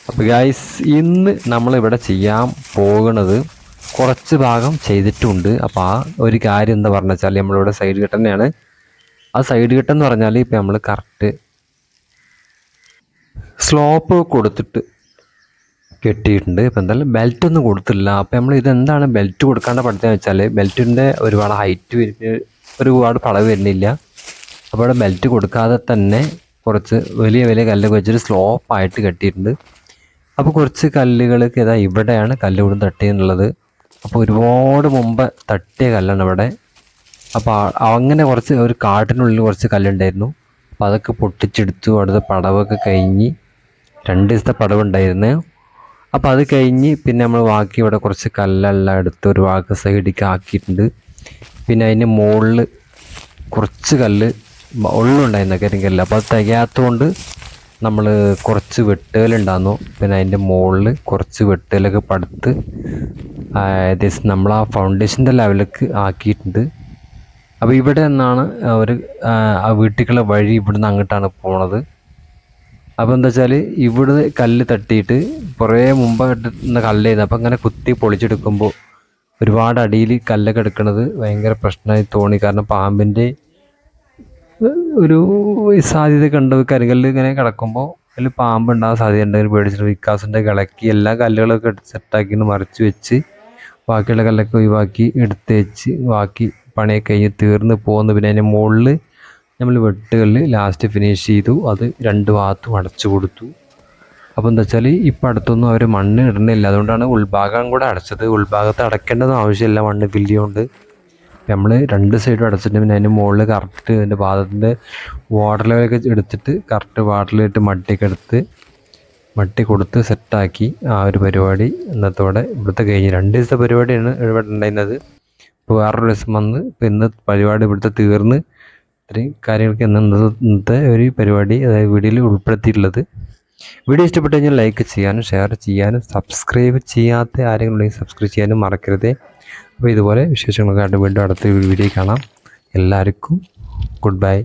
അപ്പോൾ ഗൈസ് ഇന്ന് നമ്മളിവിടെ ചെയ്യാൻ പോകുന്നത് കുറച്ച് ഭാഗം ചെയ്തിട്ടുണ്ട്. അപ്പോൾ ആ ഒരു കാര്യം എന്താ പറഞ്ഞു വെച്ചാൽ നമ്മളിവിടെ സൈഡ് കട്ട് തന്നെയാണ്. ആ സൈഡ് കട്ട് എന്ന് പറഞ്ഞാൽ ഇപ്പം നമ്മൾ കറക്റ്റ് സ്ലോപ്പ് കൊടുത്തിട്ട് കെട്ടിയിട്ടുണ്ട്. ഇപ്പം എന്തായാലും ബെൽറ്റ് ഒന്നും കൊടുത്തില്ല. അപ്പോൾ നമ്മൾ ഇതെന്താണ് ബെൽറ്റ് കൊടുക്കാണ്ട് പഠിച്ചതെന്ന് വെച്ചാൽ ബെൽറ്റിൻ്റെ ഒരുപാട് ഹൈറ്റ് ഒരുപാട് പടവ് വരുന്നില്ല. അപ്പോൾ ഇവിടെ ബെൽറ്റ് കൊടുക്കാതെ തന്നെ കുറച്ച് വലിയ വലിയ കല്ലൊക്കെ വെച്ചിട്ട് സ്ലോപ്പായിട്ട് കെട്ടിയിട്ടുണ്ട്. അപ്പോൾ കുറച്ച് കല്ലുകൾക്ക് ഇതാ ഇവിടെയാണ് കല്ല് ഇവിടെ തട്ടിയെന്നുള്ളത്. അപ്പോൾ ഒരുപാട് മുമ്പ് തട്ടിയ കല്ലാണ് ഇവിടെ. അപ്പോൾ അങ്ങനെ കുറച്ച് ഒരു കാട്ടിനുള്ളിൽ കുറച്ച് കല്ലുണ്ടായിരുന്നു. അപ്പോൾ അതൊക്കെ പൊട്ടിച്ചെടുത്തു. അവിടുത്തെ പടവൊക്കെ കഴിഞ്ഞ് 2 ദിവസത്തെ പടവുണ്ടായിരുന്നു. അപ്പോൾ അത് കഴിഞ്ഞ് പിന്നെ നമ്മൾ ബാക്കി ഇവിടെ കുറച്ച് കല്ലെല്ലാം എടുത്ത് ഒരു ഭാഗത്ത് സൈഡിലേക്ക് ആക്കിയിട്ടുണ്ട്. പിന്നെ അതിന് മുകളിൽ കുറച്ച് കല്ല് ഉള്ളുണ്ടായിരുന്ന കരിങ്കല്ല്. അപ്പോൾ അത് തികയാത്തതുകൊണ്ട് നമ്മൾ കുറച്ച് വെട്ടുകല്ലുണ്ടായിരുന്നു. പിന്നെ അതിൻ്റെ മുകളിൽ കുറച്ച് വെട്ടുകല്ലൊക്കെ പടുത്ത് ഏകദേശം നമ്മൾ ആ ഫൗണ്ടേഷൻ്റെ ലെവലിലേക്ക് ആക്കിയിട്ടുണ്ട്. അപ്പോൾ ഇവിടെ നിന്നാണ് ഒരു ആ വീട്ടിലേക്കുള്ള വഴി ഇവിടുന്ന് അങ്ങോട്ടാണ് പോണത്. അപ്പോൾ എന്താ വെച്ചാൽ ഇവിടെ കല്ല് തട്ടിയിട്ട് കുറേ മുമ്പ് ഇട്ടുന്ന കല്ലായിരുന്നു. അപ്പോൾ അങ്ങനെ കുത്തി പൊളിച്ചെടുക്കുമ്പോൾ ഒരുപാട് അടിയിൽ കല്ലൊക്കെ എടുക്കുന്നത് ഭയങ്കര പ്രശ്നമായി തോന്നി. കാരണം പാമ്പിൻ്റെ ഒരു സാധ്യത കണ്ട് കരിങ്കല്ല് ഇങ്ങനെ കിടക്കുമ്പോൾ അതിൽ പാമ്പുണ്ടാകാൻ സാധ്യത ഉണ്ടെങ്കിൽ പേടിച്ചിട്ട് വിക്കാസിൻ്റെ ഇളക്കി എല്ലാ കല്ലുകളൊക്കെ സെറ്റാക്കി മറിച്ച് വെച്ച് ബാക്കിയുള്ള കല്ലൊക്കെ ഒഴിവാക്കി എടുത്ത് വെച്ച് ബാക്കി പണിയൊക്കെ കഴിഞ്ഞ് തീർന്ന് പോകുന്നു. പിന്നെ അതിൻ്റെ മുകളിൽ നമ്മൾ വെട്ടുകല്ല് ലാസ്റ്റ് ഫിനിഷ് ചെയ്തു. അത് 2 ഭാഗത്തും അടച്ചു കൊടുത്തു. അപ്പോൾ എന്താ വെച്ചാൽ ഇപ്പം അടുത്തൊന്നും അവർ മണ്ണ് ഇടുന്നില്ല. അതുകൊണ്ടാണ് ഉൾഭാഗം കൂടെ അടച്ചത്. ഉൾഭാഗത്ത് അടയ്ക്കേണ്ടതും ആവശ്യമില്ല, മണ്ണ് ഫില്ലിയുണ്ട്. നമ്മൾ 2 സൈഡും അടച്ചിട്ട് പിന്നെ അതിൻ്റെ മുകളിൽ കറക്റ്റ് അതിൻ്റെ ഭാഗത്തിൻ്റെ വാട്ടർ ലെവലൊക്കെ എടുത്തിട്ട് കറക്റ്റ് വാട്ടറിലിട്ട് മട്ടിയൊക്കെ എടുത്ത് മട്ടി കൊടുത്ത് സെറ്റാക്കി ആ ഒരു പരിപാടി ഇന്നത്തോടെ ഇവിടുത്തെ കഴിഞ്ഞ്. 2 ദിവസത്തെ പരിപാടിയാണ് ഇവിടെ ഉണ്ടായിരുന്നത്. ഇപ്പോൾ വേറൊരു ദിവസം വന്ന് ഇപ്പോൾ ഇന്ന് പരിപാടി ഇവിടുത്തെ തീർന്ന്. ഇത്രയും കാര്യങ്ങൾക്ക് ഇന്നത്തെ ഒരു പരിപാടി അതായത് വീഡിയോയിൽ ഉൾപ്പെടുത്തിയിട്ടുള്ളത്. വീഡിയോ ഇഷ്ടപ്പെട്ട് കഴിഞ്ഞാൽ ലൈക്ക് ചെയ്യാനും ഷെയർ ചെയ്യാനും സബ്സ്ക്രൈബ് ചെയ്യാത്ത ആരെങ്കിലും ഉണ്ടെങ്കിൽ സബ്സ്ക്രൈബ് ചെയ്യാനും മറക്കരുത്. അപ്പോൾ ഇതുപോലെ വിശേഷങ്ങളൊക്കെ ആയിട്ട് വീണ്ടും അടുത്ത വീഡിയോ കാണാം. എല്ലാവർക്കും ഗുഡ് ബൈ.